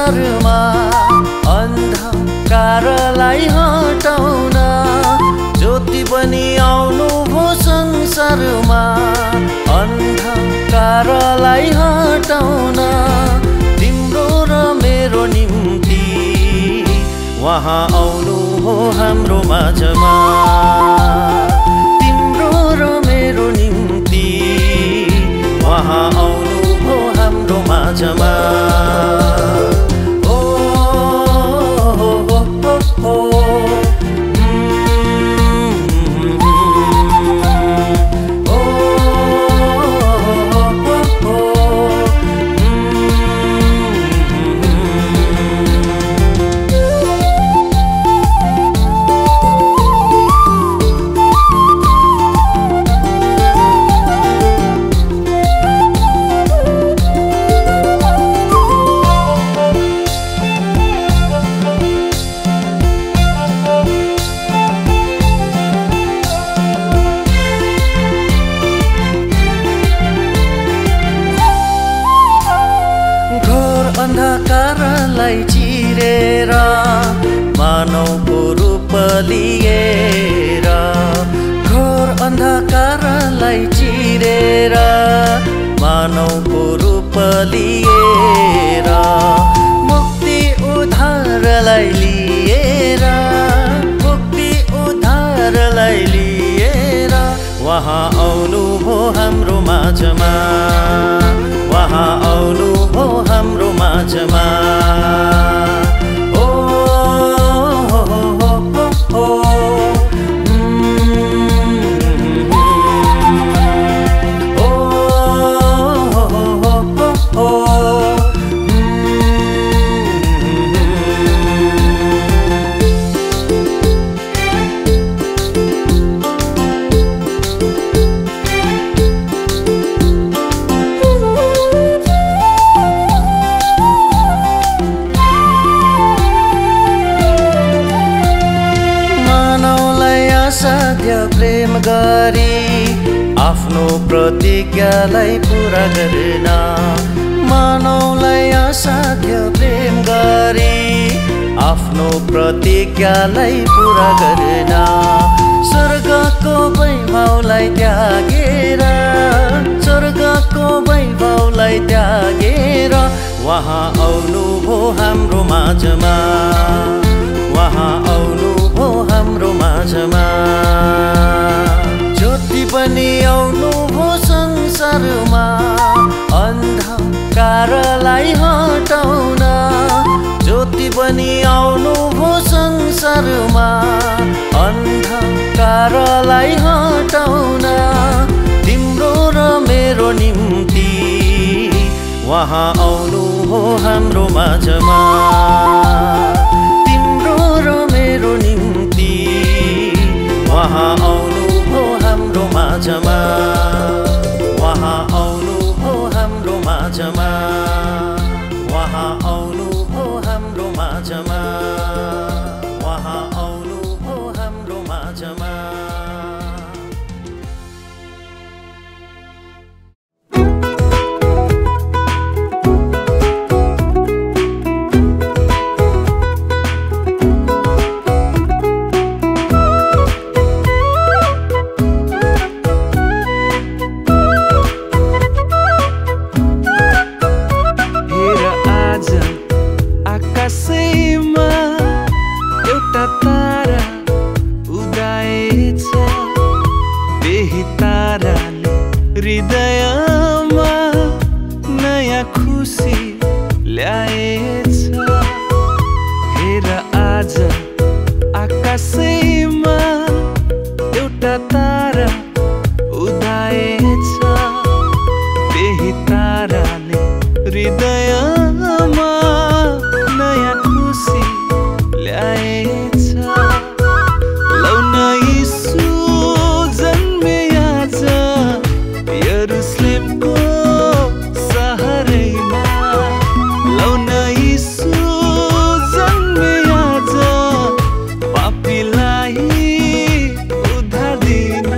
संसारमा अन्धकारलाई हटाउन ज्योति पनि आउनु भो संसारमा अन्धकारलाई हटाउन तिम्रो र मेरो निम्ति वहाँ आउनु हो हाम्रो माझमा तिम्रो र मेरो निम्ति वहाँ आउनु हो हाम्रो माझमा अन्धकारलाई चिरेर मानवको रूप लिएर घोर अन्धकारलाई चिरेर मानवको रूप लिएर मुक्ति उद्धारलाई लिएर मुक्ति उद्धारलाई लिएर वहाँ आउनु भो हाम्रो माझमा वहाँ आउनु भो हाम्रो माझमा असाध्य प्रेम गरी आफ्नो प्रतिज्ञालाई पूरा गर्न मानवलाई असाध्य प्रेम गरी आफ्नो प्रतिज्ञालाई पूरा गर्न स्वर्गको वैभवलाई त्यागेर स्वर्गको वैभवलाई त्यागेर वहाँ आउनु भो हाम्रो माझमा वहाँ आउनु भो हाम्रो माझमा ज्योति पनि आउनु भो संसारमा अन्धकारलाई हटाउन ज्योति पनि आउनु भो संसारमा अन्धकारलाई हटाउन तिम्रो र मेरो निम्ति वहाँ आउनु भो हाम्रो माझमा मेरो निम्ति वहाँ आउनु भो हाम्रो माझमा वहाँ आउनु भो हाम्रो माझमा वहाँ आउनु भो हाम्रो माझमा वहाँ आउनु भो हाम्रो माझमा हृदयमा नयाँ खुसी ल्याएछ हेर आज आकाशैमा एउटा तारा उदाएछ त्यही ताराले हृदयमा नयाँ खुसी ल्याएछ लौ न यीशु जन्मे आज यरुशलेमको सहरैमा लौ न यीशु जन्मे आज पापीलाई उद्धार दिन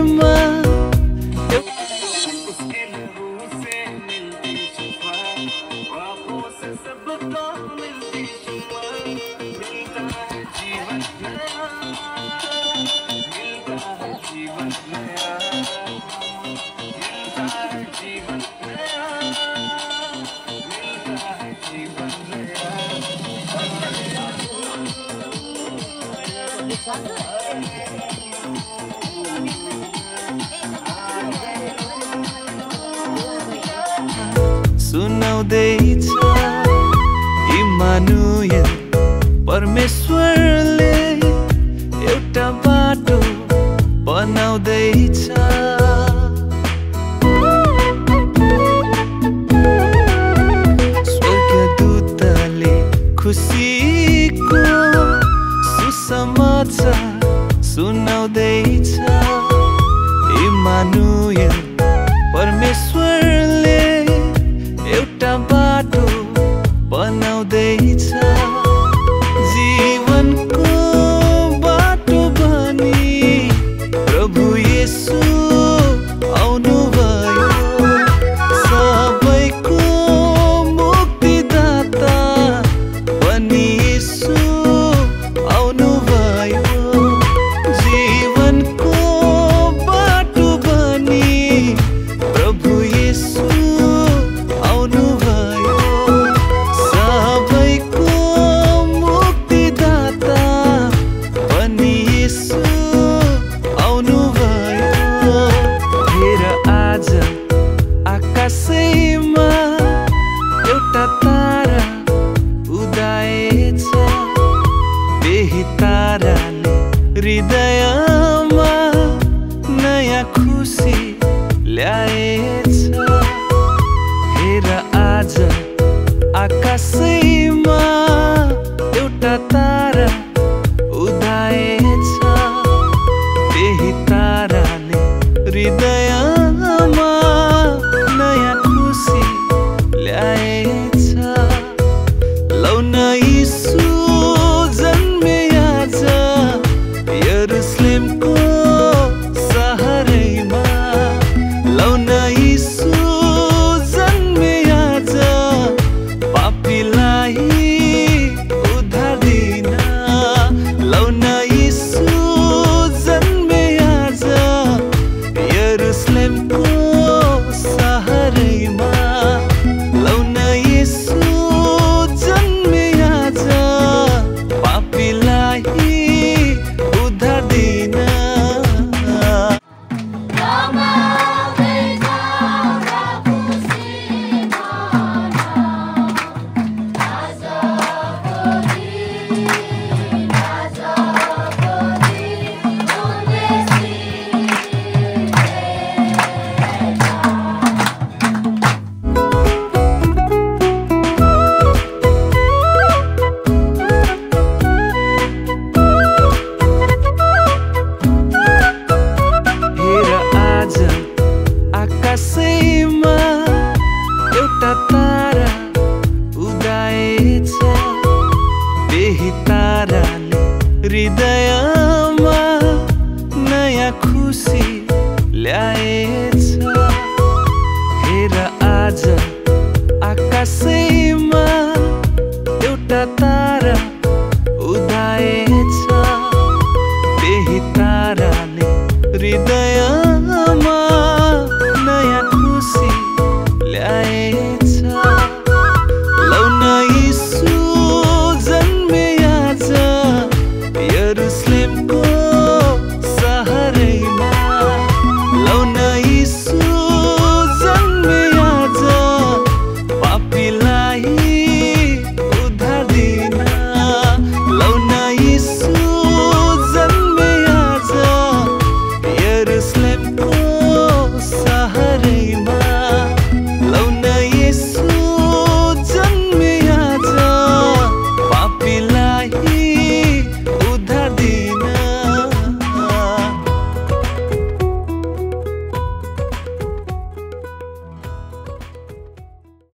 आकाशैमा सुनाउँदैछ इमानुएल परमेश्वरले एउटा बाटो बनाउँदैछ स्वर्गदूतले खुसीको सुसमाचार सुनाउँदैछ इमानुएल परमेश्वरले एउटा बाटो बनाउँदैछ जीवनको बाटो बनी प्रभु येशू आउनुभयो सबैको मुक्तिदाता बनी येशू आउनुभयो जीवनको बाटो बनी प्रभु येशू आउनुभयो सबैको मुक्तिदाता बनी येशू आउनुभयो हेर आज आकाशैमा एउटा तारा उदाएछ त्यही ताराले हृदयमा नयाँ खुसी ल्याएछ हेर आज आकाशैमा एउटा तारा उदाएछ त्यही ताराले हृदयमा नयाँ खुसी ल्याएछ लौ न यीशु जन्मे आज यरुशलेमको सहरैमा लौ न यीशु जन्मे आज पापीलाई उद्धार दिन लौ न यीशु जन्मे आज यरुशलेमको सहरैमा लौ न यीशु जन्मे आज पापीलाई उद्धार दिन आकाशैमा एउटा तारा उदाएछ त्यही ताराले हृदयमा नयाँ खुसी ल्याएछ हेर आज आकाशैमा एउटा तारा